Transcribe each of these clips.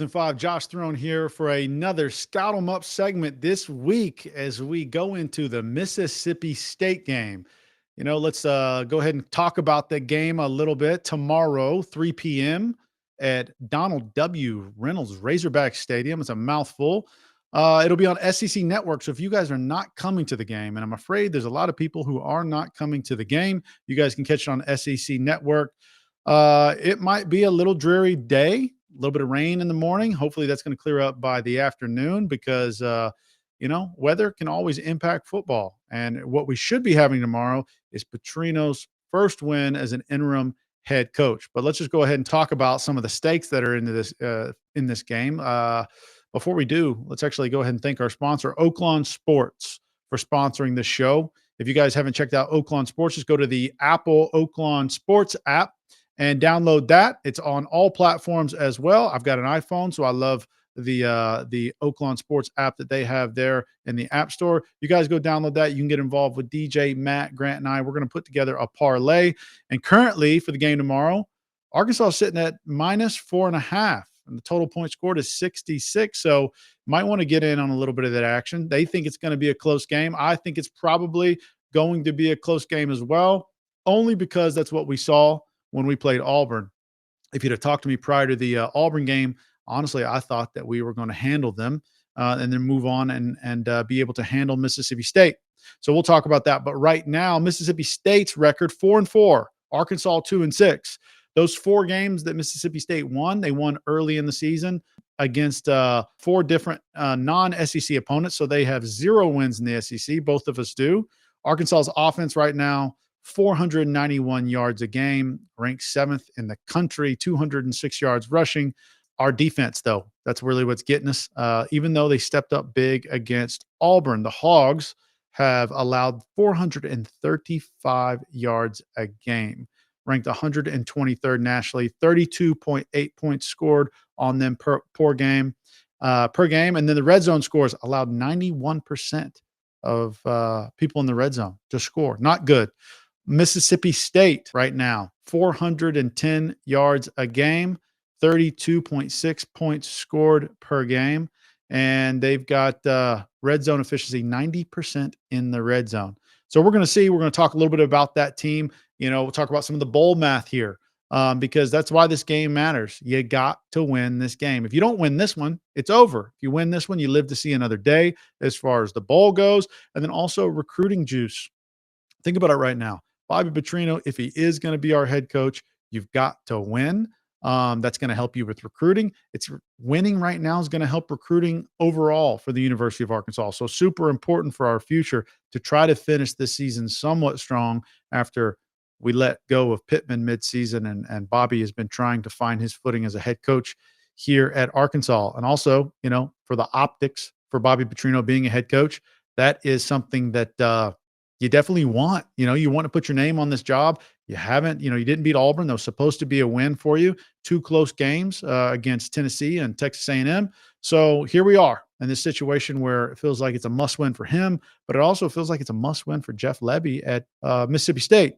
And five, Josh Throne here for another Scout 'em Up segment this week as we go into the Mississippi State game. Let's go ahead and talk about the game a little bit. Tomorrow, 3 p.m. at Donald W. Reynolds Razorback Stadium. It's a mouthful. It'll be on SEC Network. So if you guys are not coming to the game, and I'm afraid there's a lot of people who are not coming to the game, you guys can catch it on SEC Network. It might be a little dreary day, a little bit of rain in the morning. Hopefully that's going to clear up by the afternoon because, weather can always impact football. And what we should be having tomorrow is Petrino's first win as an interim head coach. But let's just go ahead and talk about some of the stakes that are in this game. Before we do, let's actually go ahead and thank our sponsor, Oaklawn Sports, for sponsoring this show. If you guys haven't checked out Oaklawn Sports, just go to the Apple Oaklawn Sports app and download that. It's on all platforms as well. I've got an iPhone, so I love the Oaklawn Sports app that they have there in the App Store. You guys go download that. You can get involved with DJ, Matt, Grant, and I. We're going to put together a parlay. And currently, for the game tomorrow, Arkansas is sitting at -4.5, and the total point scored is 66. So might want to get in on a little bit of that action. They think it's going to be a close game. I think it's probably going to be a close game as well, only because that's what we saw when we played Auburn. If you'd have talked to me prior to the Auburn game, honestly, I thought that we were going to handle them and then move on and be able to handle Mississippi State. So we'll talk about that. But right now, Mississippi State's record 4-4, Arkansas 2-6. Those 4 games that Mississippi State won, they won early in the season against 4 different non-SEC opponents. So they have 0 wins in the SEC. Both of us do. Arkansas's offense right now, 491 yards a game, ranked 7th in the country, 206 yards rushing. Our defense, though, that's really what's getting us. Even though they stepped up big against Auburn, the Hogs have allowed 435 yards a game, ranked 123rd nationally, 32.8 points scored on them per game. And then the red zone scores allowed 91% of people in the red zone to score. Not good. Mississippi State right now, 410 yards a game, 32.6 points scored per game. And they've got red zone efficiency, 90% in the red zone. So we're going to talk a little bit about that team. We'll talk about some of the bowl math here because that's why this game matters. You got to win this game. If you don't win this one, it's over. If you win this one, you live to see another day as far as the bowl goes. And then also recruiting juice. Think about it right now. Bobby Petrino, if he is going to be our head coach, you've got to win. That's going to help you with recruiting. Winning right now is going to help recruiting overall for the University of Arkansas. So super important for our future to try to finish this season somewhat strong after we let go of Pittman midseason, and Bobby has been trying to find his footing as a head coach here at Arkansas. And also, for the optics for Bobby Petrino being a head coach, that is something that you definitely want. You want to put your name on this job. You haven't, you didn't beat Auburn. That was supposed to be a win for you. 2 close games against Tennessee and Texas A&M. So here we are in this situation where it feels like it's a must win for him, but it also feels like it's a must win for Jeff Lebby at Mississippi State.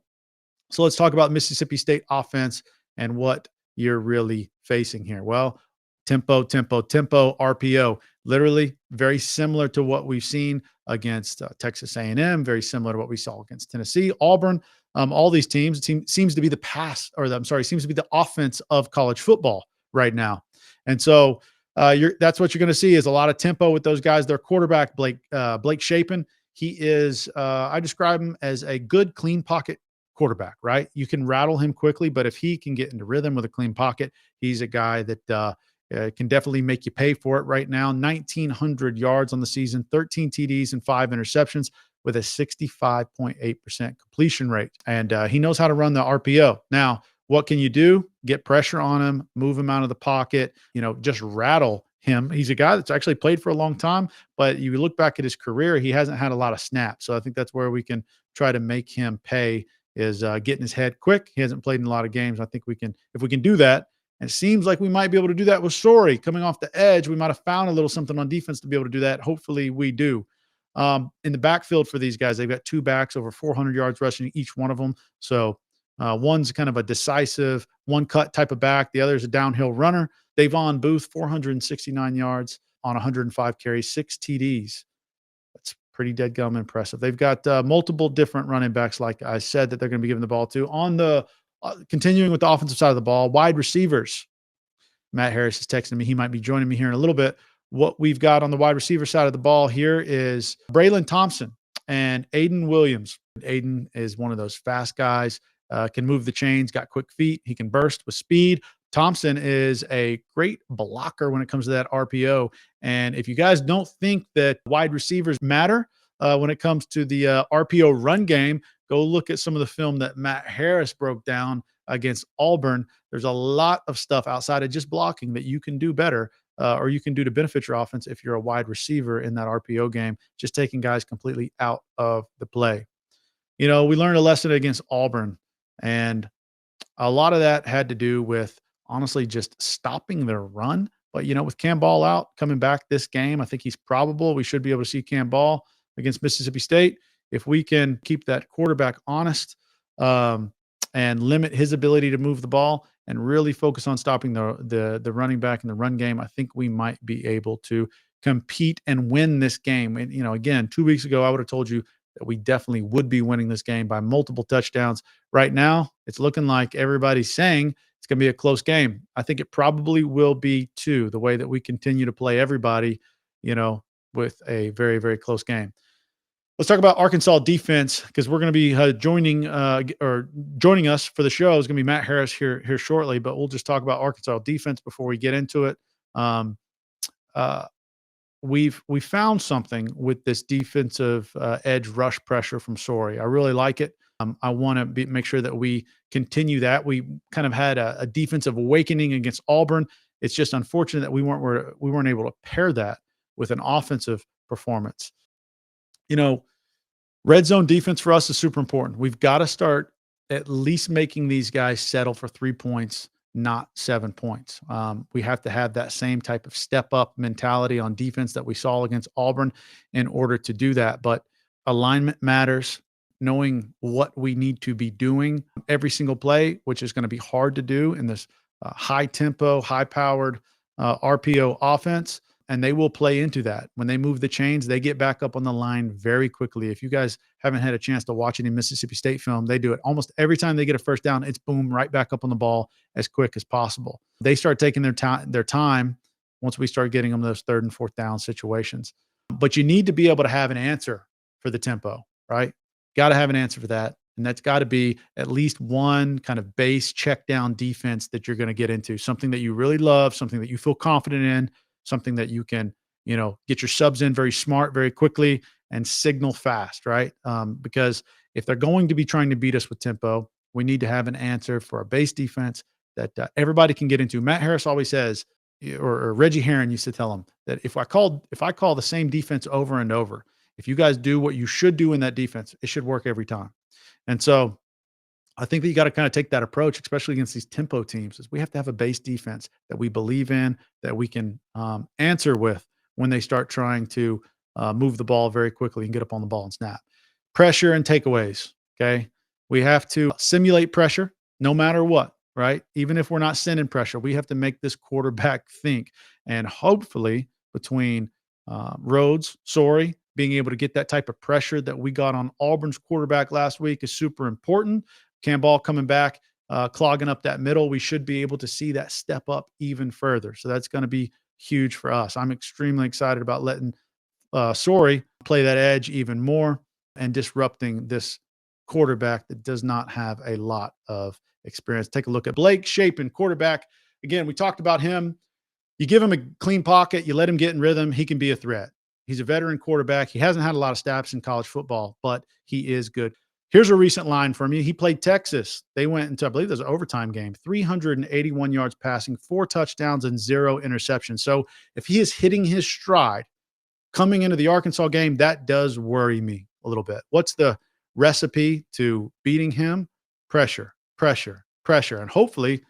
So let's talk about Mississippi State offense and what you're really facing here. Well, tempo, RPO, literally very similar to what we've seen against Texas A&M, very similar to what we saw against Tennessee, Auburn. All these teams, seems to be the offense of college football right now. And so that's what you're going to see is a lot of tempo with those guys. Their quarterback, Blake Shapen, he is, I describe him as a good, clean pocket quarterback, right? You can rattle him quickly, but if he can get into rhythm with a clean pocket, he's a guy that can definitely make you pay for it right now. 1,900 yards on the season, 13 TDs and 5 interceptions with a 65.8% completion rate. And he knows how to run the RPO. Now, what can you do? Get pressure on him, move him out of the pocket, just rattle him. He's a guy that's actually played for a long time, but you look back at his career, he hasn't had a lot of snaps. So I think that's where we can try to make him pay is getting his head quick. He hasn't played in a lot of games. I think if we can do that, and it seems like we might be able to do that with Story coming off the edge. We might have found a little something on defense to be able to do that. Hopefully we do. In the backfield for these guys, they've got 2 backs over 400 yards rushing each one of them. So one's kind of a decisive one-cut type of back. The other is a downhill runner. Davon Booth, 469 yards on 105 carries, 6 TDs. That's pretty deadgum impressive. They've got multiple different running backs, like I said, that they're going to be giving the ball to. On the continuing with the offensive side of the ball, wide receivers. Matt Harris is texting me. He might be joining me here in a little bit. What we've got on the wide receiver side of the ball here is Brenen Thompson and Ayden Williams. Ayden is one of those fast guys, can move the chains, got quick feet. He can burst with speed. Thompson is a great blocker when it comes to that RPO. And if you guys don't think that wide receivers matter when it comes to the RPO run game, go look at some of the film that Matt Harris broke down against Auburn. There's a lot of stuff outside of just blocking that you can do better, or you can do to benefit your offense if you're a wide receiver in that RPO game, just taking guys completely out of the play. You know, we learned a lesson against Auburn, and a lot of that had to do with honestly just stopping their run. But, you know, with Cam Ball out coming back this game, I think he's probable. We should be able to see Cam Ball against Mississippi State. If we can keep that quarterback honest, and limit his ability to move the ball and really focus on stopping the running back in the run game, I think we might be able to compete and win this game. And, you know, again, 2 weeks ago, I would have told you that we definitely would be winning this game by multiple touchdowns. Right now, it's looking like everybody's saying it's going to be a close game. I think it probably will be too, the way that we continue to play everybody, you know, with a very, very close game. Let's talk about Arkansas defense, because we're going to be joining us for the show is going to be Matt Harris here shortly. But we'll just talk about Arkansas defense before we get into it. Uh, we found something with this defensive edge rush pressure from Sorey. I really like it. I want to make sure that we continue that. We kind of had a defensive awakening against Auburn. It's just unfortunate that we weren't able to pair that with an offensive performance. You know, red zone defense for us is super important. We've got to start at least making these guys settle for 3 points, not 7 points. We have to have that same type of step up mentality on defense that we saw against Auburn in order to do that. But alignment matters, knowing what we need to be doing every single play, which is going to be hard to do in this high tempo, high powered RPO offense. And they will play into that. When they move the chains, they get back up on the line very quickly. If you guys haven't had a chance to watch any Mississippi State film, they do it almost every time they get a first down. It's boom, right back up on the ball as quick as possible. They start taking their time once we start getting them those 3rd and 4th down situations. But you need to be able to have an answer for the tempo, right? Got to have an answer for that. And that's got to be at least one kind of base check down defense that you're going to get into, something that you really love, something that you feel confident in, something that you can, you know, get your subs in very smart, very quickly, and signal fast, right? Because if they're going to be trying to beat us with tempo, we need to have an answer for a base defense that everybody can get into. Matt Harris always says, or Reggie Herron used to tell him that if I call the same defense over and over, if you guys do what you should do in that defense, it should work every time. And so I think that you got to kind of take that approach, especially against these tempo teams, is we have to have a base defense that we believe in, that we can answer with when they start trying to move the ball very quickly and get up on the ball and snap. Pressure and takeaways, okay? We have to simulate pressure no matter what, right? Even if we're not sending pressure, we have to make this quarterback think. And hopefully between Rhodes, Sorey, being able to get that type of pressure that we got on Auburn's quarterback last week is super important. Cam Ball coming back, clogging up that middle, we should be able to see that step up even further. So that's going to be huge for us. I'm extremely excited about letting Sorey play that edge even more and disrupting this quarterback that does not have a lot of experience. Take a look at Blake Shapen, quarterback. Again, we talked about him. You give him a clean pocket, you let him get in rhythm, he can be a threat. He's a veteran quarterback. He hasn't had a lot of snaps in college football, but he is good. Here's a recent line from you. He played Texas. They went into, I believe there's an overtime game, 381 yards passing, 4 touchdowns and 0 interceptions. So if he is hitting his stride coming into the Arkansas game, that does worry me a little bit. What's the recipe to beating him? Pressure, pressure, pressure. And hopefully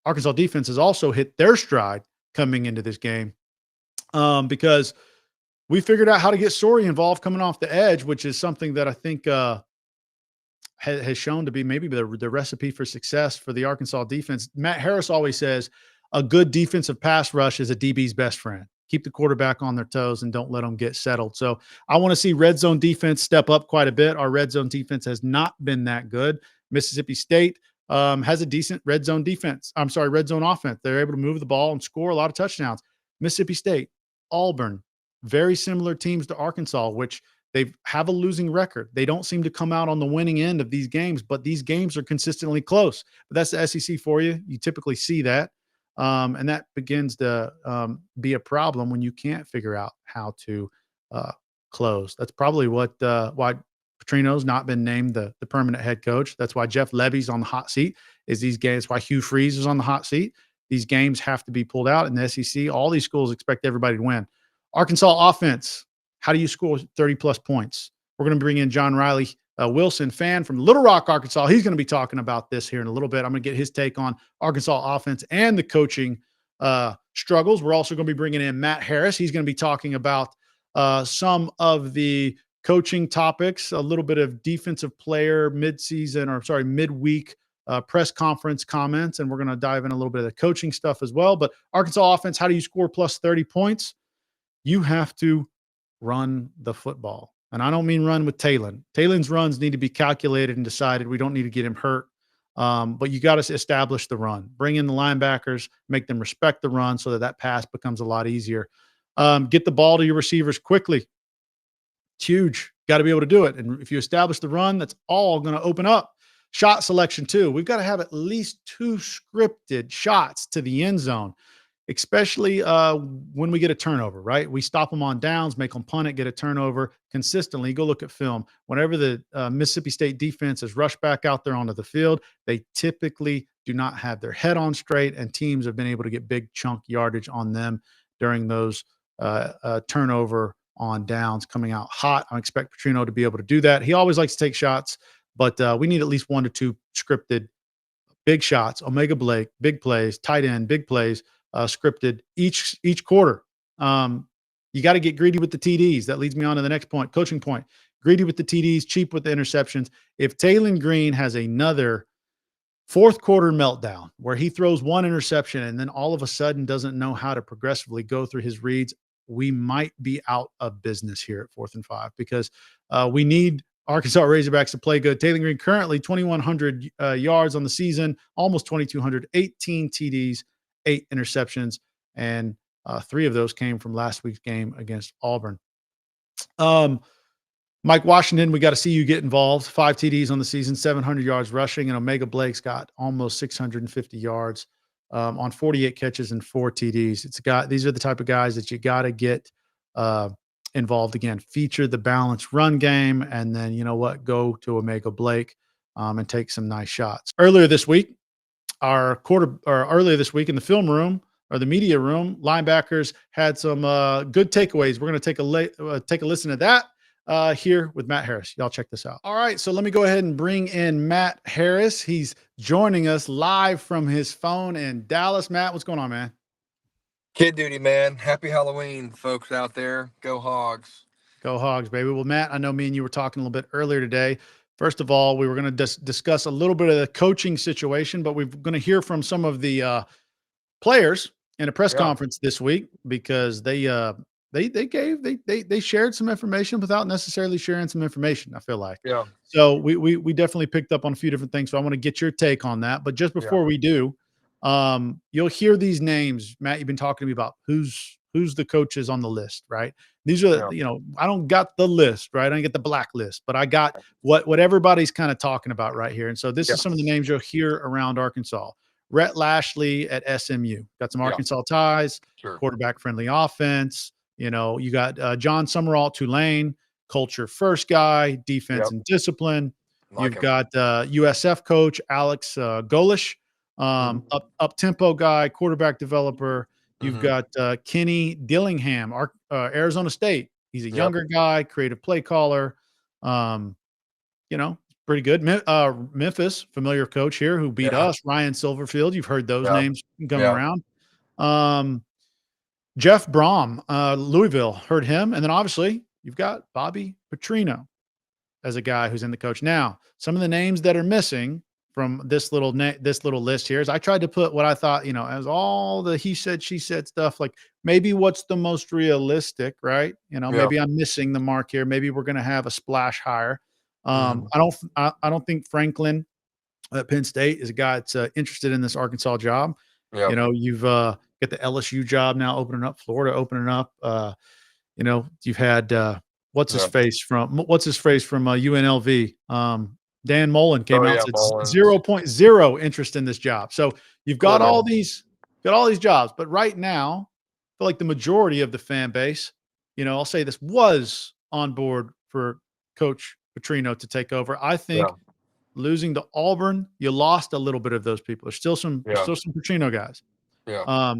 Arkansas defense has also hit their stride coming into this game, because we figured out how to get Sorey involved coming off the edge, which is something that I think has shown to be maybe the recipe for success for the Arkansas defense. Matt Harris always says, a good defensive pass rush is a DB's best friend. Keep the quarterback on their toes and don't let them get settled. So I want to see red zone defense step up quite a bit. Our red zone defense has not been that good. Mississippi State has a decent red zone defense. I'm sorry, red zone offense. They're able to move the ball and score a lot of touchdowns. Mississippi State, Auburn, very similar teams to Arkansas, which they have a losing record. They don't seem to come out on the winning end of these games, but these games are consistently close. But that's the SEC for you. You typically see that. And that begins to be a problem when you can't figure out how to close. That's probably why Petrino's not been named the permanent head coach. That's why Jeff Lebby's on the hot seat. Is these games? Why Hugh Freeze is on the hot seat? These games have to be pulled out in the SEC. All these schools expect everybody to win. Arkansas offense. How do you score 30-plus points? We're going to bring in John Riley Wilson, fan from Little Rock, Arkansas. He's going to be talking about this here in a little bit. I'm going to get his take on Arkansas offense and the coaching struggles. We're also going to be bringing in Matt Harris. He's going to be talking about some of the coaching topics, a little bit of defensive player midweek press conference comments, and we're going to dive in a little bit of the coaching stuff as well. But Arkansas offense, how do you score plus 30 points? You have to run the football. And I don't mean run with Talon. Talon's runs need to be calculated and decided. We don't need to get him hurt. But you got to establish the run. Bring in the linebackers, make them respect the run so that pass becomes a lot easier. Get the ball to your receivers quickly. It's huge. Got to be able to do it. And if you establish the run, that's all going to open up. Shot selection too. We've got to have at least 2 scripted shots to the end zone, especially when we get a turnover, right? We stop them on downs, make them punt it, get a turnover consistently. Go look at film. Whenever the Mississippi State defense is rushed back out there onto the field, they typically do not have their head on straight, and teams have been able to get big chunk yardage on them during those turnover on downs coming out hot. I expect Petrino to be able to do that. He always likes to take shots, but we need at least 1 to 2 scripted big shots, Omega Blake, big plays, tight end, big plays, scripted each quarter. You got to get greedy with the TDs. That leads me on to the next point, coaching point. Greedy with the TDs, cheap with the interceptions. If Talon Green has another fourth quarter meltdown where he throws 1 interception and then all of a sudden doesn't know how to progressively go through his reads, we might be out of business here at 4th and 5 because we need Arkansas Razorbacks to play good. Talon Green currently 2,100 yards on the season, almost 2,200, 18 TDs, 8 interceptions, and 3 of those came from last week's game against Auburn. Mike Washington, we got to see you get involved. 5 TDs on the season, 700 yards rushing, and Omega Blake's got almost 650 yards on 48 catches and 4 TDs. These are the type of guys that you got to get involved again. Feature the balanced run game, and then go to Omega Blake and take some nice shots. Earlier this week in the film room or the media room, linebackers had some good takeaways. We're going to take a listen to that here with Matt Harris. Y'all check this out. All right, so let me go ahead and bring in Matt Harris. He's joining us live from his phone in Dallas. Matt, what's going on, man? Kid duty, man. Happy Halloween, folks out there. Go Hogs. Go Hogs, baby. Well, Matt, I know me and you were talking a little bit earlier today. First of all, we were going to discuss a little bit of the coaching situation, but we're going to hear from some of the players in a press conference this week because they shared some information without necessarily sharing some information, I feel like. Yeah. So we definitely picked up on a few different things. So I want to get your take on that. But just before we do, you'll hear these names, Matt, you've been talking to me about who's the coaches on the list, right? These are, I don't got the list, right? I don't get the black list, but I got what everybody's kind of talking about right here. And so this is some of the names you'll hear around Arkansas. Rhett Lashley at SMU, got some Arkansas ties, quarterback friendly offense. You got John Summerall at Tulane, culture first guy, defense and discipline. You've got USF coach Alex Golish, up tempo guy, quarterback developer. You've got Kenny Dillingham, Arizona State. He's a younger guy, creative play caller. Pretty good. Memphis, familiar coach here who beat us, Ryan Silverfield. You've heard those names come around. Jeff Brom, Louisville, heard him. And then obviously you've got Bobby Petrino as a guy who's in the coach. Now, some of the names that are missing from this little list here is I tried to put what I thought, as all the he said, she said stuff, like maybe what's the most realistic, right? Yeah. Maybe I'm missing the mark here. Maybe we're going to have a splash hire. Mhm. I don't think Franklin at Penn State is a guy that's interested in this Arkansas job. Yeah. You've got the LSU job now opening up, Florida opening up. You've had what's his Yeah. face from UNLV. Dan Mullen came Oh out yeah, and said Mullins. 0.0 interest in this job. So you've got Poor all man. these jobs, but right now, I feel like the majority of the fan base, I'll say this, was on board for Coach Petrino to take over. I Yeah. think losing to Auburn, you lost a little bit of those people. There's Yeah. still some Petrino guys. Yeah.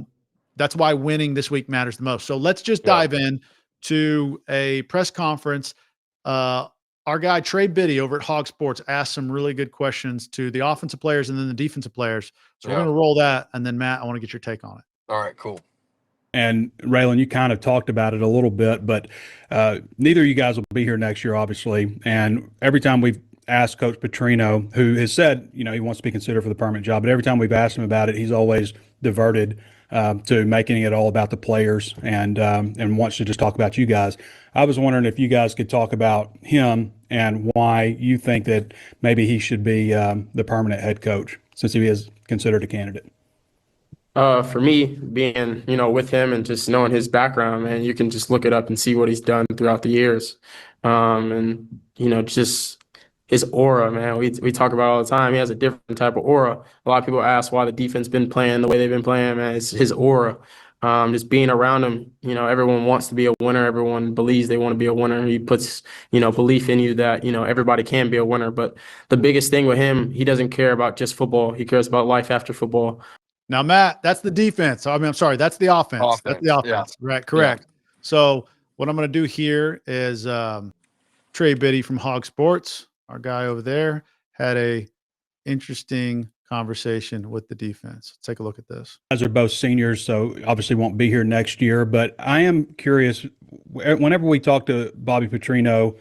That's why winning this week matters the most. So let's just Yeah. dive in to a press conference. Our guy Trey Biddy over at Hogs Sports asked some really good questions to the offensive players and then the defensive players. So we're Yeah. going to roll that, and then Matt, I want to get your take on it. All right, cool. And Raylan, you kind of talked about it a little bit, but neither of you guys will be here next year, obviously. And every time we've asked Coach Petrino, who has said, he wants to be considered for the permanent job, but every time we've asked him about it, he's always diverted to making it all about the players and wants to just talk about you guys. I was wondering if you guys could talk about him and why you think that maybe he should be the permanent head coach, since he is considered a candidate. For me, being, with him and just knowing his background, man, you can just look it up and see what he's done throughout the years. And, just his aura, man, we talk about it all the time. He has a different type of aura. A lot of people ask why the defense been playing the way they've been playing, man. It's his aura. Just being around him, everyone wants to be a winner. Everyone believes they want to be a winner. He puts, belief in you that, everybody can be a winner. But the biggest thing with him, he doesn't care about just football. He cares about life after football. Now, Matt, that's the defense. I'm sorry, that's the offense. That's the Yeah. offense. Right, correct. Yeah. So what I'm going to do here is Trey Biddy from Hog Sports, our guy over there, had a interesting conversation with the defense. Let's take a look at this. You guys are both seniors, so obviously won't be here next year. But I am curious, whenever we talk to Bobby Petrino,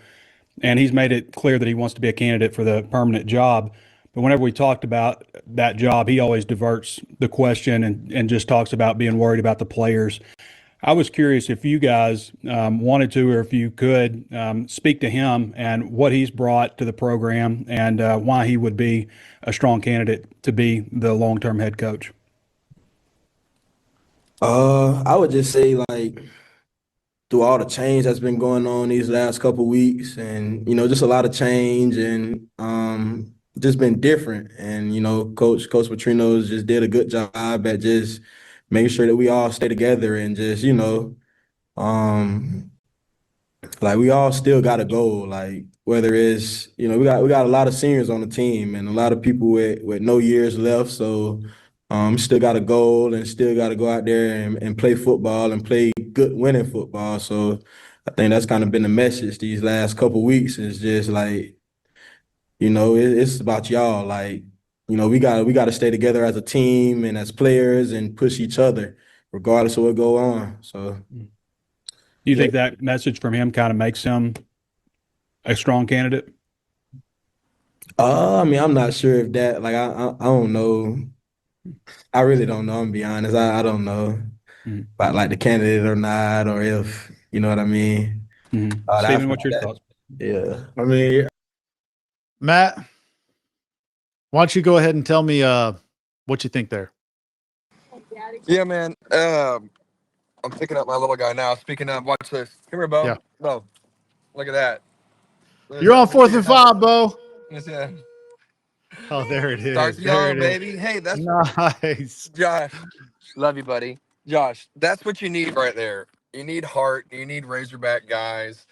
and he's made it clear that he wants to be a candidate for the permanent job, but whenever we talked about that job, he always diverts the question and just talks about being worried about the players. I was curious if you guys wanted to, or if you could speak to him and what he's brought to the program and why he would be a strong candidate to be the long-term head coach. I would just say, like, through all the change that's been going on these last couple weeks, and just a lot of change, and just been different. And Coach Petrino's just did a good job at just making sure that we all stay together and just like, we all still got a goal. Like, whether it's we got a lot of seniors on the team and a lot of people with no years left, so still got a goal and still got to go out there and play football and play good winning football. So I think that's kind of been the message these last couple weeks, is just like, it's about y'all. Like, we got to stay together as a team and as players and push each other regardless of what go on. So Do you think that message from him kind of makes him a strong candidate? I mean, I'm not sure if that, like, I don't know. I really don't know. I'm gonna be honest. I don't know about, like, the candidate or not, or if, you know what I mean. Stephen, what's your thoughts? Yeah, I mean, Matt, why don't you go ahead and tell me what you think there? Yeah, man. I'm picking up my little guy now. Speaking of, watch this. Come here, Bo. Yeah. Bo. Look at that. You're on 4th and 5, Bo. Yeah. Oh, there it is. Start There young, it is. baby. Hey, that's Nice. Josh. Love you, buddy. Josh, that's what you need right there. You need heart. You need Razorback guys.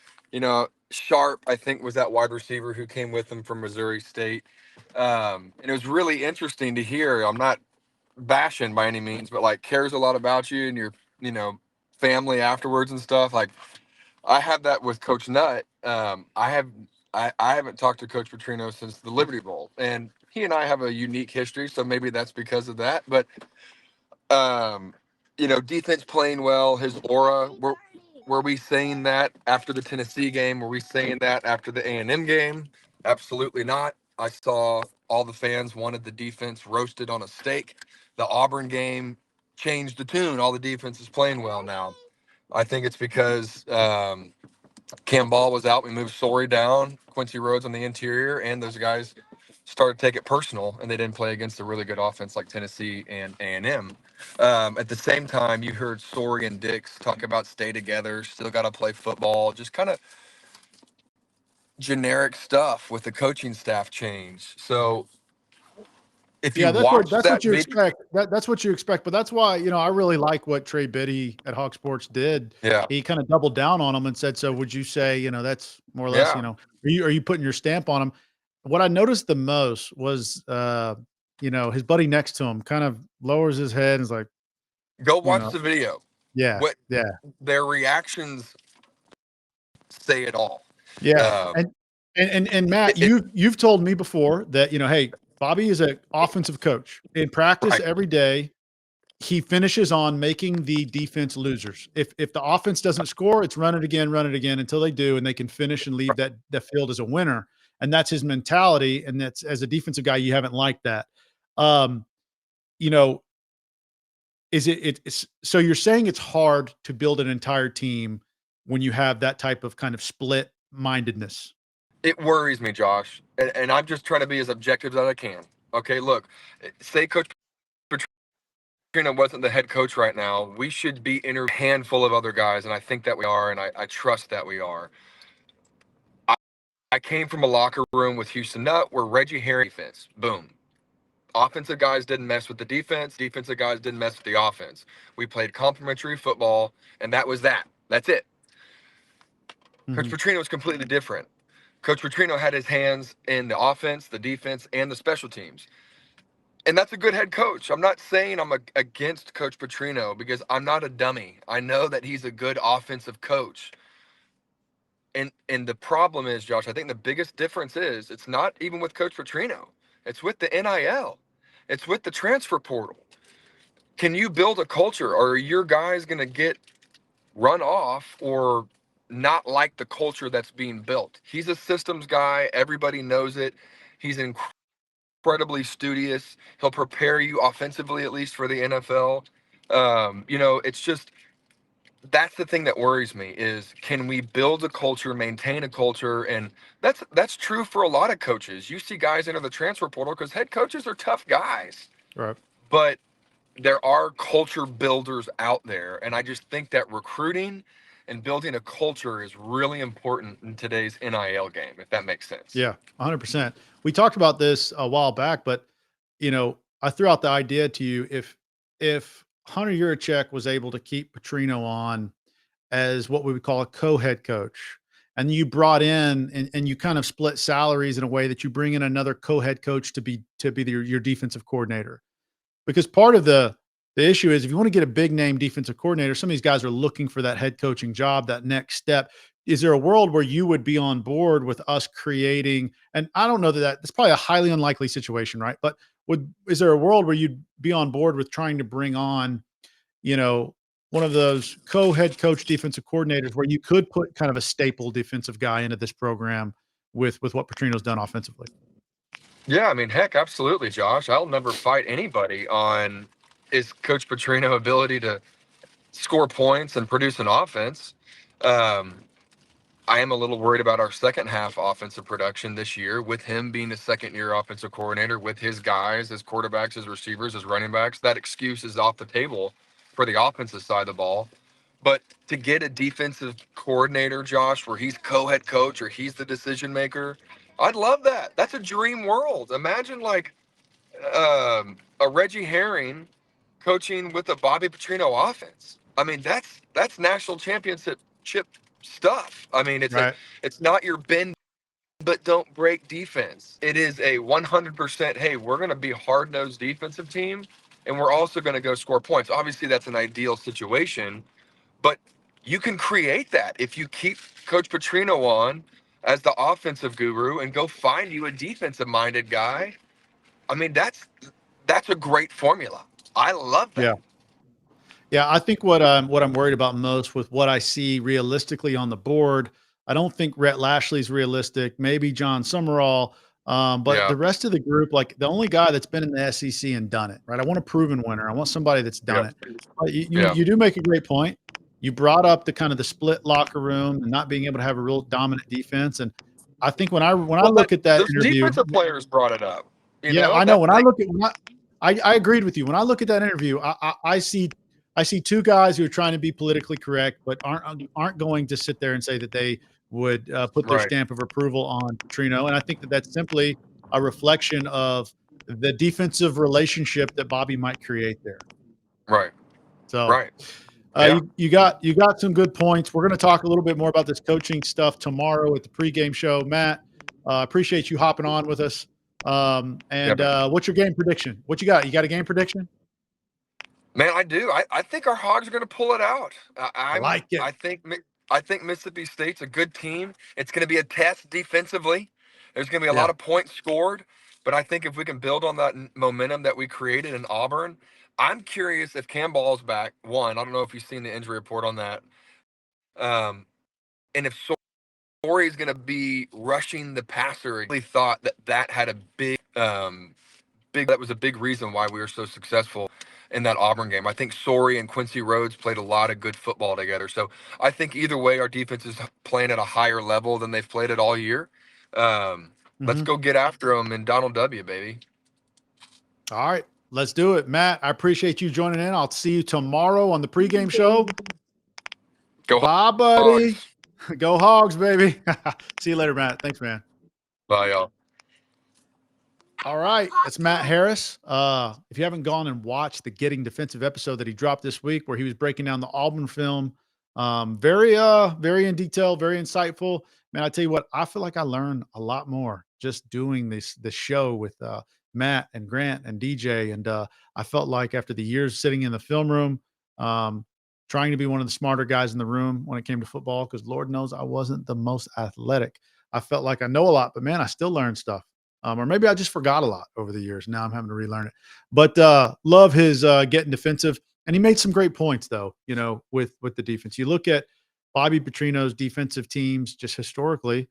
Sharp, I think, was that wide receiver who came with him from Missouri State. And it was really interesting to hear. I'm not bashing by any means, but, like, cares a lot about you and your, family afterwards and stuff. Like, I have that with Coach Nutt. I haven't talked to Coach Petrino since the Liberty Bowl, and he and I have a unique history, so maybe that's because of that. But defense playing well, his aura. Were we saying that after the Tennessee game? Were we saying that after the A&M game? Absolutely not. I saw all the fans wanted the defense roasted on a steak. The Auburn game changed the tune. All the defense is playing well now. I think it's because Cam Ball was out. We moved Sorey down, Quincy Rhodes on the interior, and those guys started to take it personal, and they didn't play against a really good offense like Tennessee and A&M. At the same time, you heard Sorey and Dix talk about stay together, still got to play football, just kind of generic stuff with the coaching staff change. So if you Yeah, watch that's that what you video, expect. That's what you expect. But that's why, I really like what Trey Biddy at Hog Sports did. yeah, He kind of doubled down on them and said, "So would you say, that's more or less, yeah, are you putting your stamp on him?" What I noticed the most was, his buddy next to him kind of lowers his head and is like, go you watch know, the video. yeah, What yeah, their reactions say it all. yeah. Um, And Matt, it you've told me before that, hey, Bobby is an offensive coach in practice right. every day. He finishes on making the defense losers. If the offense doesn't score, it's run it again until they do, and they can finish and leave that field as a winner. And that's his mentality. And that's, as a defensive guy, you haven't liked that. Um, you know, it's so you're saying it's hard to build an entire team when you have that type of kind of split mindedness. It worries me, Josh, and I'm just trying to be as objective as I can. Okay, look, say Coach Petrino wasn't the head coach right now, we should be in a handful of other guys, and I think that we are, and I trust that we are. I came from a locker room with Houston Nutt where Reggie Herring defense, boom. Offensive guys didn't mess with the defense. Defensive guys didn't mess with the offense. We played complementary football, and that was that. That's it. Coach Petrino was completely different. Coach Petrino had his hands in the offense, the defense, and the special teams. And that's a good head coach. I'm not saying I'm against Coach Petrino because I'm not a dummy. I know that he's a good offensive coach. And the problem is, Josh, I think the biggest difference is it's not even with Coach Petrino. It's with the NIL. It's with the transfer portal. Can you build a culture, or are your guys going to get run off or not like the culture that's being built? He's a systems guy. Everybody knows it. He's incredibly studious. He'll prepare you offensively, at least for the NFL. It's just, that's the thing that worries me is, can we build a culture, maintain a culture? And that's true for a lot of coaches. You see guys enter the transfer portal because head coaches are tough guys, Right. but there are culture builders out there. And I just think that recruiting and building a culture is really important in today's NIL game, if that makes sense. Yeah, 100%. We talked about this a while back, but I threw out the idea to you, if Hunter Yurachek was able to keep Petrino on as what we would call a co-head coach, and you brought in and you kind of split salaries in a way that you bring in another co-head coach to be your defensive coordinator. Because part of the issue is, if you want to get a big name defensive coordinator, some of these guys are looking for that head coaching job, that next step. Is there a world where you would be on board with us creating, and I don't know that it's probably a highly unlikely situation, right? But is there a world where you'd be on board with trying to bring on, one of those co-head coach defensive coordinators where you could put kind of a staple defensive guy into this program with what Petrino's done offensively? Yeah, I mean, heck, absolutely, Josh. I'll never fight anybody on is Coach Petrino ability to score points and produce an offense. I am a little worried about our second half offensive production this year, with him being a second-year offensive coordinator, with his guys, his quarterbacks, his receivers, his running backs. That excuse is off the table for the offensive side of the ball. But to get a defensive coordinator, Josh, where he's co-head coach or he's the decision maker, I'd love that. That's a dream world. Imagine a Reggie Herring coaching with a Bobby Petrino offense. I mean, that's national championship stuff. I mean, Right. it's not your bend but don't break defense. It is a 100%, hey, we're going to be hard-nosed defensive team, and we're also going to go score points. Obviously, that's an ideal situation, but you can create that if you keep Coach Petrino on as the offensive guru and go find you a defensive-minded guy. I mean, that's a great formula. I love that. Yeah. Yeah, I think what I'm worried about most with what I see realistically on the board, I don't think Rhett Lashley's realistic. Maybe John Summerall. But Yeah. the rest of the group, like the only guy that's been in the SEC and done it, right? I want a proven winner. I want somebody that's done Yep. it. But you Yeah. you do make a great point. You brought up the kind of the split locker room and not being able to have a real dominant defense. And I think when I Well, look at that those interview, defensive players brought it up. You yeah, know I know. that When I look at I agreed with you. When I look at that interview, I see two guys who are trying to be politically correct, but aren't going to sit there and say that they would put their right, stamp of approval on Petrino. And I think that that's simply a reflection of the defensive relationship that Bobby might create there. right, So right. Yeah. you got some good points. We're going to talk a little bit more about this coaching stuff tomorrow at the pregame show. Matt, appreciate you hopping on with us. And what's your game prediction? What you got? You got a game prediction? Man, I do. I think our Hogs are going to pull it out. I like it. I think Mississippi State's a good team. It's going to be a test defensively. There's going to be a Yeah. lot of points scored, but I think if we can build on that momentum that we created in Auburn, I'm curious if Cam Ball's back. One, I don't know if you've seen the injury report on that, and if Sorey's going to be rushing the passer. I really thought that had a that was a big reason why we were so successful in that Auburn game. I think Sorey and Quincy Rhodes played a lot of good football together. So I think either way, our defense is playing at a higher level than they've played it all year. Let's go get after them in Donald W, baby. All right, let's do it. Matt, I appreciate you joining in. I'll see you tomorrow on the pregame show. Go Bye, buddy. Hogs. Go Hogs, baby. See you later, Matt. Thanks, man. Bye, y'all. All right, it's Matt Harris. If you haven't gone and watched the Getting Defensive episode that he dropped this week, where he was breaking down the Auburn film, very in detail, very insightful. Man, I tell you what, I feel like I learned a lot more just doing this show with Matt and Grant and DJ, and I felt like after the years sitting in the film room, trying to be one of the smarter guys in the room when it came to football, because Lord knows I wasn't the most athletic. I felt like I know a lot, but man, I still learned stuff. Or maybe I just forgot a lot over the years. Now I'm having to relearn it. But love his getting defensive. And he made some great points, though, with the defense. You look at Bobby Petrino's defensive teams just historically,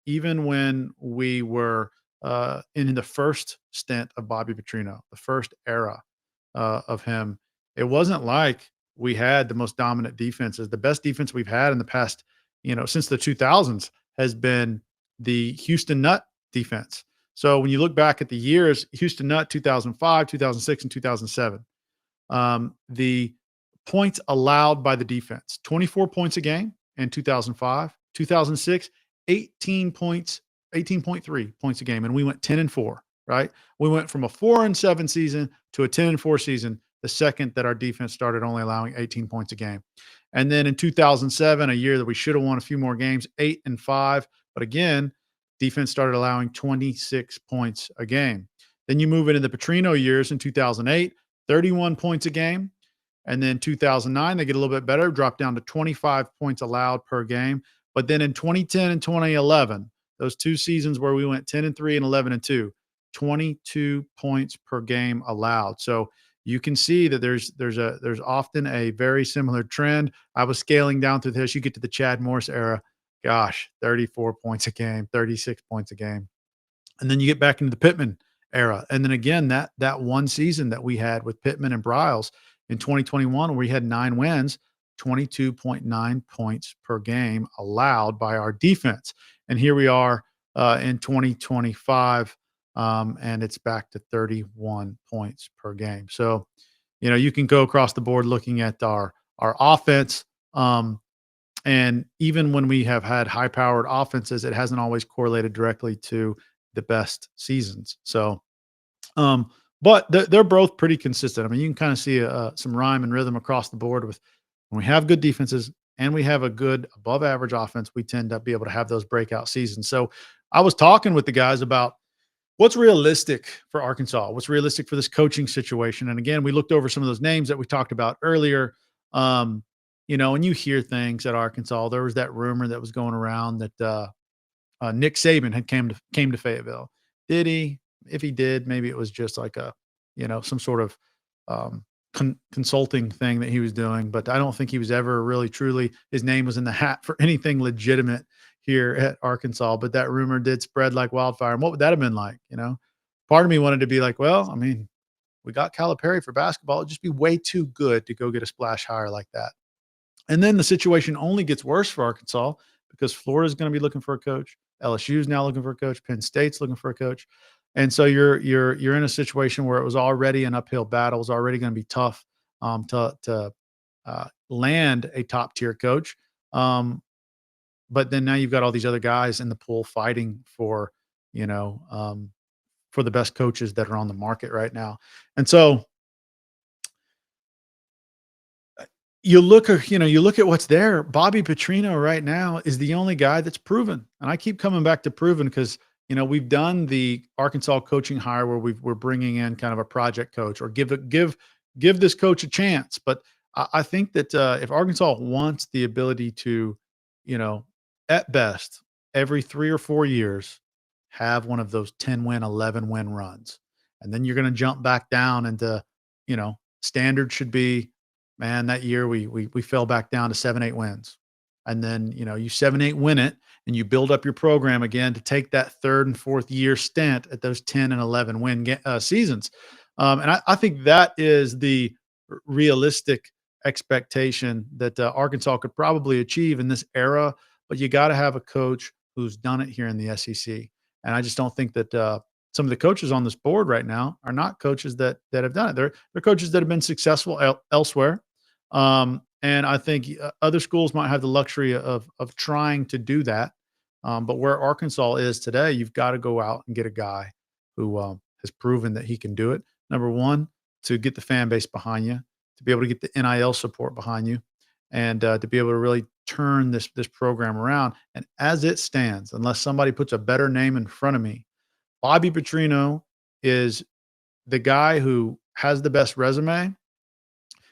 even when we were in the first stint of Bobby Petrino, the first era of him, it wasn't like we had the most dominant defenses. The best defense we've had in the past, since the 2000s has been the Houston Nutt defense. So when you look back at the years, Houston Nutt, 2005, 2006, and 2007, the points allowed by the defense, 24 points a game in 2005, 2006, 18 points, 18.3 points a game. And we went 10-4, right? We went from a 4-7 season to a 10-4 season the second that our defense started only allowing 18 points a game. And then in 2007, a year that we should have won a few more games, 8-5. But again, defense started allowing 26 points a game. Then you move into the Petrino years in 2008, 31 points a game. And then 2009, they get a little bit better, drop down to 25 points allowed per game. But then in 2010 and 2011, those two seasons where we went 10-3 and 11-2, 22 points per game allowed. So you can see that there's often a very similar trend. I was scaling down through this. You get to the Chad Morris era. Gosh, 34 points a game, 36 points a game. And then you get back into the Pittman era. And then again, that one season that we had with Pittman and Briles in 2021, where we had 9 wins, 22.9 points per game allowed by our defense. And here we are in 2025, and it's back to 31 points per game. So, you can go across the board looking at our offense. And even when we have had high-powered offenses, it hasn't always correlated directly to the best seasons. So, but they're both pretty consistent. I mean, you can kind of see some rhyme and rhythm across the board with when we have good defenses and we have a good above-average offense, we tend to be able to have those breakout seasons. So I was talking with the guys about what's realistic for Arkansas, what's realistic for this coaching situation. And again, we looked over some of those names that we talked about earlier. And you hear things at Arkansas. There was that rumor that was going around that Nick Saban had came to Fayetteville. Did he? If he did, maybe it was just like some sort of consulting thing that he was doing. But I don't think he was ever really truly, his name was in the hat for anything legitimate here at Arkansas, but that rumor did spread like wildfire. And what would that have been like? Part of me wanted to be like, well, I mean, we got Calipari for basketball. It'd just be way too good to go get a splash hire like that. And then the situation only gets worse for Arkansas because Florida's going to be looking for a coach. LSU is now looking for a coach. Penn State's looking for a coach. And so you're in a situation where it was already an uphill battle. It's already going to be tough to land a top tier coach. But then now you've got all these other guys in the pool fighting for the best coaches that are on the market right now. And so you look at what's there. Bobby Petrino right now is the only guy that's proven. And I keep coming back to proven because, we've done the Arkansas coaching hire where we're bringing in kind of a project coach or give this coach a chance. But I think that if Arkansas wants the ability to, at best, every 3 or 4 years, have one of those 10-win, 11-win runs. And then you're going to jump back down into, standard should be, man, that year we fell back down to 7-8 wins. And then, you 7-8 win it and you build up your program again to take that 3rd and 4th year stint at those 10 and 11 win seasons. And I think that is the realistic expectation that Arkansas could probably achieve in this era, but you got to have a coach who's done it here in the SEC. And I just don't think that some of the coaches on this board right now are not coaches that have done it. They're coaches that have been successful elsewhere. And I think other schools might have the luxury of trying to do that. But where Arkansas is today, you've got to go out and get a guy who has proven that he can do it. Number one, to get the fan base behind you, to be able to get the NIL support behind you, and to be able to really turn this program around. And as it stands, unless somebody puts a better name in front of me, Bobby Petrino is the guy who has the best resume.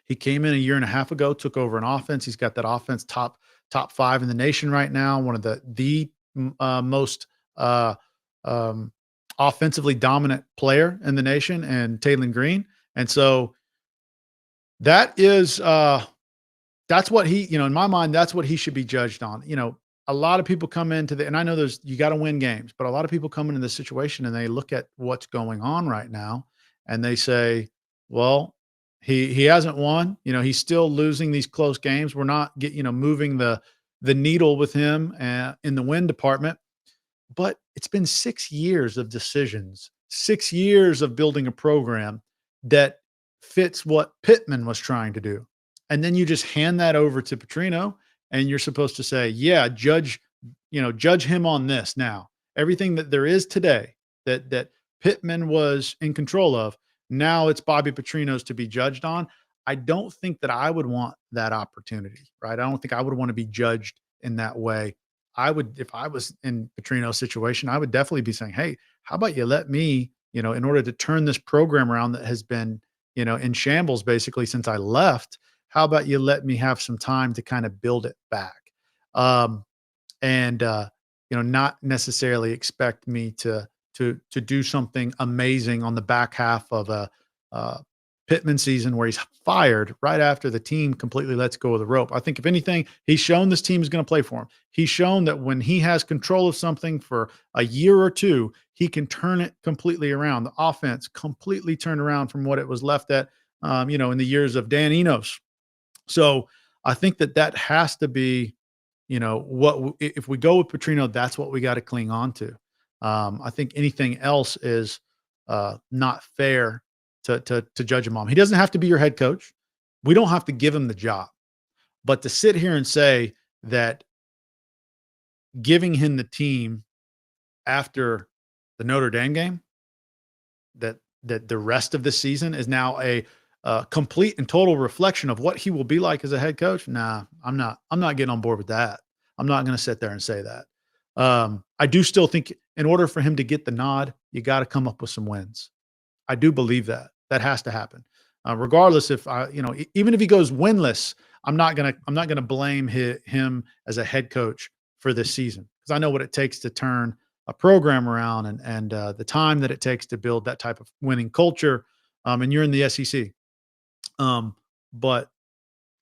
He came in a year and a half ago, took over an offense. He's got that offense top 5 in the nation right now. One of the most offensively dominant player in the nation, and Taylor Green. And so that is that's what he, in my mind, that's what he should be judged on. A lot of people come into and I know you got to win games, but a lot of people come into this situation and they look at what's going on right now and they say, well, he hasn't won, he's still losing these close games. We're not moving the needle with him in the win department, but it's been 6 years of decisions, 6 years of building a program that fits what Pittman was trying to do. And then you just hand that over to Petrino and you're supposed to say, yeah, judge him on this. Now, everything that there is today that Pittman was in control of, now it's Bobby Petrino's to be judged on. I don't think that I would want that opportunity, right? I don't think I would want to be judged in that way. I would, if I was in Petrino's situation, I would definitely be saying, hey, how about you let me, in order to turn this program around that has been, in shambles basically since I left, how about you let me have some time to kind of build it back? Not necessarily expect me to do something amazing on the back half of a Pittman season where he's fired right after the team completely lets go of the rope. I think if anything, he's shown this team is going to play for him. He's shown that when he has control of something for a year or two, he can turn it completely around. The offense completely turned around from what it was left at, in the years of Dan Enos. So I think that has to be, if we go with Petrino, that's what we got to cling on to. I think anything else is not fair to judge him on. He doesn't have to be your head coach. We don't have to give him the job. But to sit here and say that giving him the team after the Notre Dame game, that the rest of the season is now a complete and total reflection of what he will be like as a head coach. Nah, I'm not getting on board with that. I'm not going to sit there and say that. I do still think in order for him to get the nod, you got to come up with some wins. I do believe that has to happen. Regardless if even if he goes winless, I'm not going to blame him as a head coach for this season, because I know what it takes to turn a program around and the time that it takes to build that type of winning culture. And you're in the SEC. But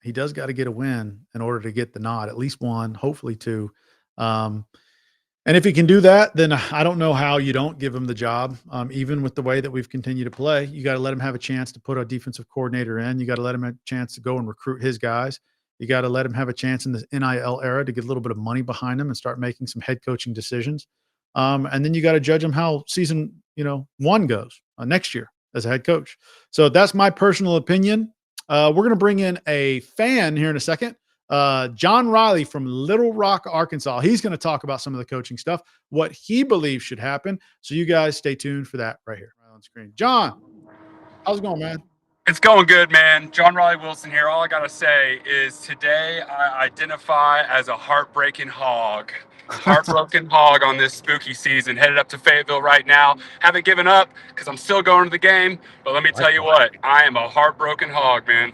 he does got to get a win in order to get the nod, at least one, hopefully two. And if he can do that, then I don't know how you don't give him the job. Even with the way that we've continued to play, you got to let him have a chance to put a defensive coordinator in. You got to let him have a chance to go and recruit his guys. You got to let him have a chance in the NIL era to get a little bit of money behind him and start making some head coaching decisions. And then you got to judge him how season, 1 goes next year as a head coach. So that's my personal opinion. We're going to bring in a fan here in a second. John Riley from Little Rock, Arkansas. He's going to talk about some of the coaching stuff, what he believes should happen. So you guys stay tuned for that right here on screen. John, how's it going, man? It's going good, man. John Riley Wilson here. All I got to say is today I identify as a heartbreaking hog. Heartbroken hog on this spooky season. Headed up to Fayetteville right now. Haven't given up because I'm still going to the game. But let me tell you what, I am a heartbroken hog, man.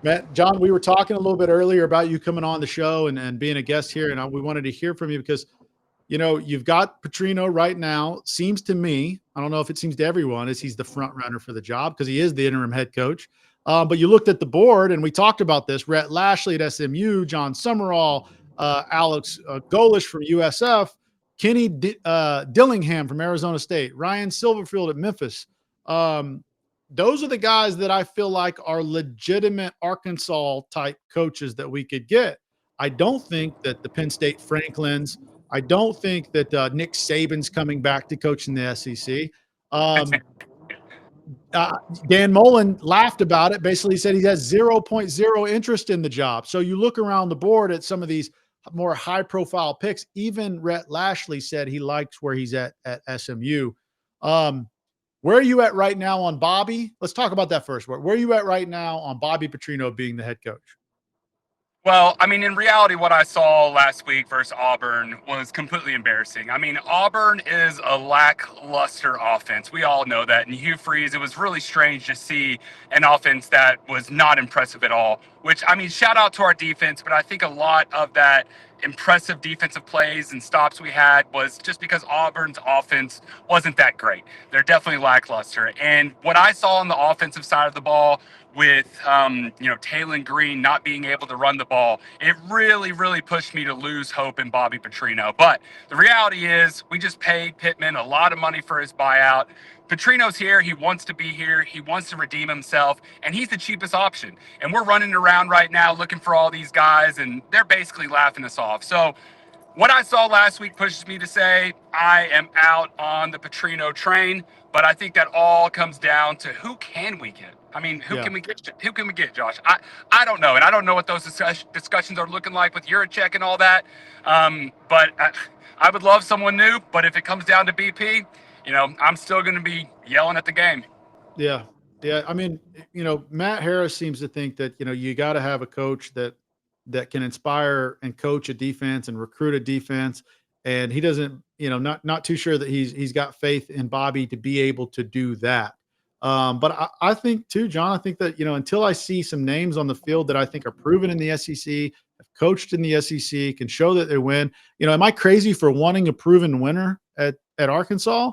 Matt, John, we were talking a little bit earlier about you coming on the show and being a guest here, and we wanted to hear from you because, you've got Petrino right now. Seems to me, I don't know if it seems to everyone, is he's the front runner for the job because he is the interim head coach. But you looked at the board, and we talked about this. Rhett Lashley at SMU, John Summerall, Alex Golish from USF, Kenny Dillingham from Arizona State, Ryan Silverfield at Memphis. Those are the guys that I feel like are legitimate Arkansas type coaches that we could get. I don't think that the Penn State Franklins, I don't think that Nick Saban's coming back to coach in the SEC. Dan Mullen laughed about it. Basically, he said he has 0.0 interest in the job. So you look around the board at some of these more high profile picks. Even Rhett Lashley said he likes where he's at SMU. Where are you at right now on Bobby? Let's talk about that first. Where are you at right now on Bobby Petrino being the head coach? Well, I mean, in reality, what I saw last week versus Auburn was completely embarrassing. I mean, Auburn is a lackluster offense. We all know that. And Hugh Freeze, it was really strange to see an offense that was not impressive at all, which, I mean, shout out to our defense, but I think a lot of that impressive defensive plays and stops we had was just because Auburn's offense wasn't that great. They're definitely lackluster. And what I saw on the offensive side of the ball with, Taylor Green not being able to run the ball, it really, really pushed me to lose hope in Bobby Petrino. But the reality is we just paid Pittman a lot of money for his buyout. Petrino's here. He wants to be here. He wants to redeem himself, and he's the cheapest option. And we're running around right now looking for all these guys, and they're basically laughing us off. So what I saw last week pushes me to say I am out on the Petrino train, but I think that all comes down to who can we get? I mean, who can we get? Who can we get, Josh? I don't know, and I don't know what those discussions are looking like with Yurichek and all that. But I would love someone new. But if it comes down to BP, I'm still going to be yelling at the game. Yeah. I mean, Matt Harris seems to think that you got to have a coach that can inspire and coach a defense and recruit a defense, and he doesn't. Not too sure that he's got faith in Bobby to be able to do that. But I think too, John, I think that, until I see some names on the field that I think are proven in the SEC, have coached in the SEC, can show that they win, am I crazy for wanting a proven winner at Arkansas?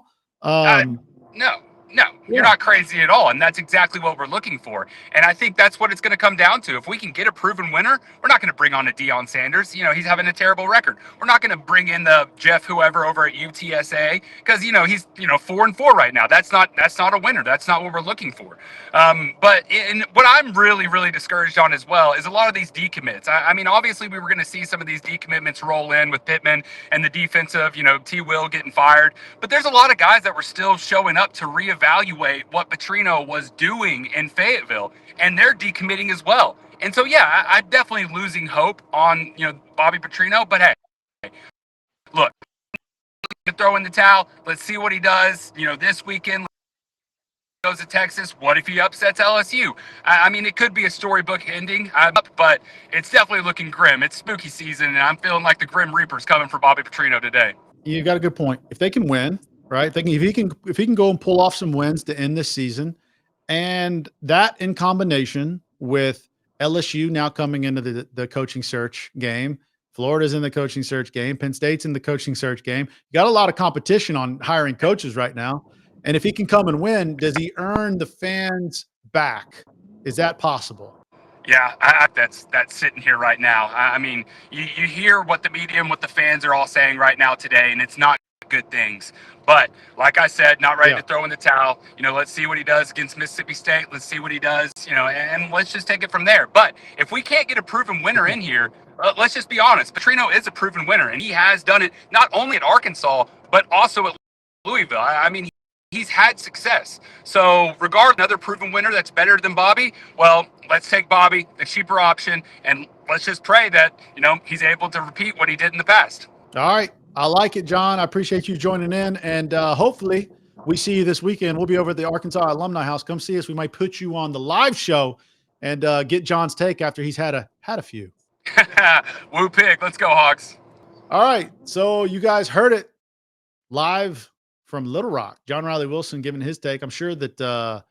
No, you're not crazy at all. And that's exactly what we're looking for. And I think that's what it's going to come down to. If we can get a proven winner, we're not going to bring on a Deion Sanders. He's having a terrible record. We're not going to bring in the Jeff whoever over at UTSA because, he's, 4-4 right now. That's not a winner. That's not what we're looking for. But what I'm really, really discouraged on as well is a lot of these decommits. I mean, obviously we were going to see some of these decommitments roll in with Pittman and the defensive, T. Will getting fired. But there's a lot of guys that were still showing up to reevaluate what Petrino was doing in Fayetteville, and they're decommitting as well. And so, yeah, I'm definitely losing hope on, Bobby Petrino. But hey, look, to throw in the towel. Let's see what he does. This weekend goes to Texas. What if he upsets LSU? I mean, it could be a storybook ending, but it's definitely looking grim. It's spooky season, and I'm feeling like the Grim Reaper's coming for Bobby Petrino today. You got a good point. If they can win. Right. If he can go and pull off some wins to end this season, and that in combination with LSU now coming into the coaching search game, Florida's in the coaching search game, Penn State's in the coaching search game. You got a lot of competition on hiring coaches right now. And if he can come and win, does he earn the fans back? Is that possible? Yeah, that's sitting here right now. I mean, you hear what the media and what the fans are all saying right now today, and it's not good things. But like I said, not ready to throw in the towel. Let's see what he does against Mississippi State. Let's see what he does, and let's just take it from there. But if we can't get a proven winner in here, let's just be honest. Petrino is a proven winner, and he has done it not only at Arkansas, but also at Louisville. I mean, he's had success. So regarding another proven winner that's better than Bobby, well, let's take Bobby, the cheaper option, and let's just pray that, he's able to repeat what he did in the past. All right. I like it, John. I appreciate you joining in. And hopefully we see you this weekend. We'll be over at the Arkansas Alumni House. Come see us. We might put you on the live show and get John's take after he's had a few. Woo pig. Let's go, Hogs. All right. So you guys heard it live from Little Rock. John Riley Wilson giving his take. I'm sure that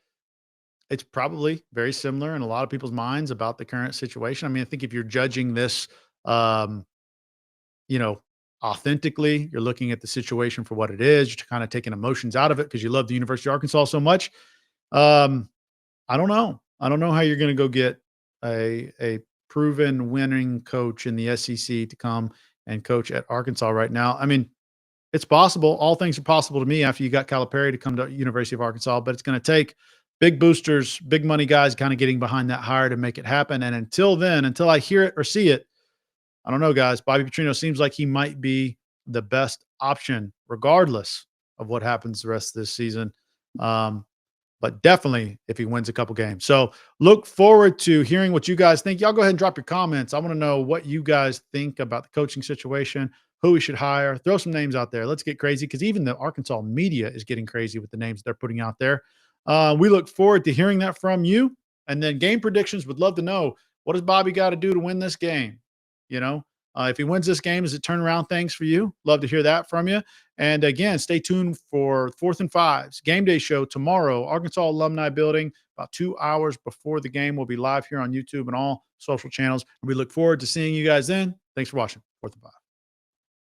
it's probably very similar in a lot of people's minds about the current situation. I mean, I think if you're judging this, authentically, you're looking at the situation for what it is. You're kind of taking emotions out of it because you love the University of Arkansas so much. I don't know. I don't know how you're going to go get a proven winning coach in the SEC to come and coach at Arkansas right now. I mean, it's possible. All things are possible to me after you got Calipari to come to University of Arkansas, but it's going to take big boosters, big money guys kind of getting behind that hire to make it happen. And until then, until I hear it or see it, I don't know, guys. Bobby Petrino seems like he might be the best option, regardless of what happens the rest of this season. But definitely if he wins a couple games. So look forward to hearing what you guys think. Y'all go ahead and drop your comments. I want to know what you guys think about the coaching situation, who we should hire. Throw some names out there. Let's get crazy because even the Arkansas media is getting crazy with the names they're putting out there. We look forward to hearing that from you. And then game predictions, would love to know, what does Bobby got to do to win this game? If he wins this game, does it turn around things for you? Love to hear that from you. And again, stay tuned for 4th and 5s game day show tomorrow, Arkansas Alumni Building, about 2 hours before the game. We'll be live here on YouTube and all social channels. We look forward to seeing you guys then. Thanks for watching 4th and 5.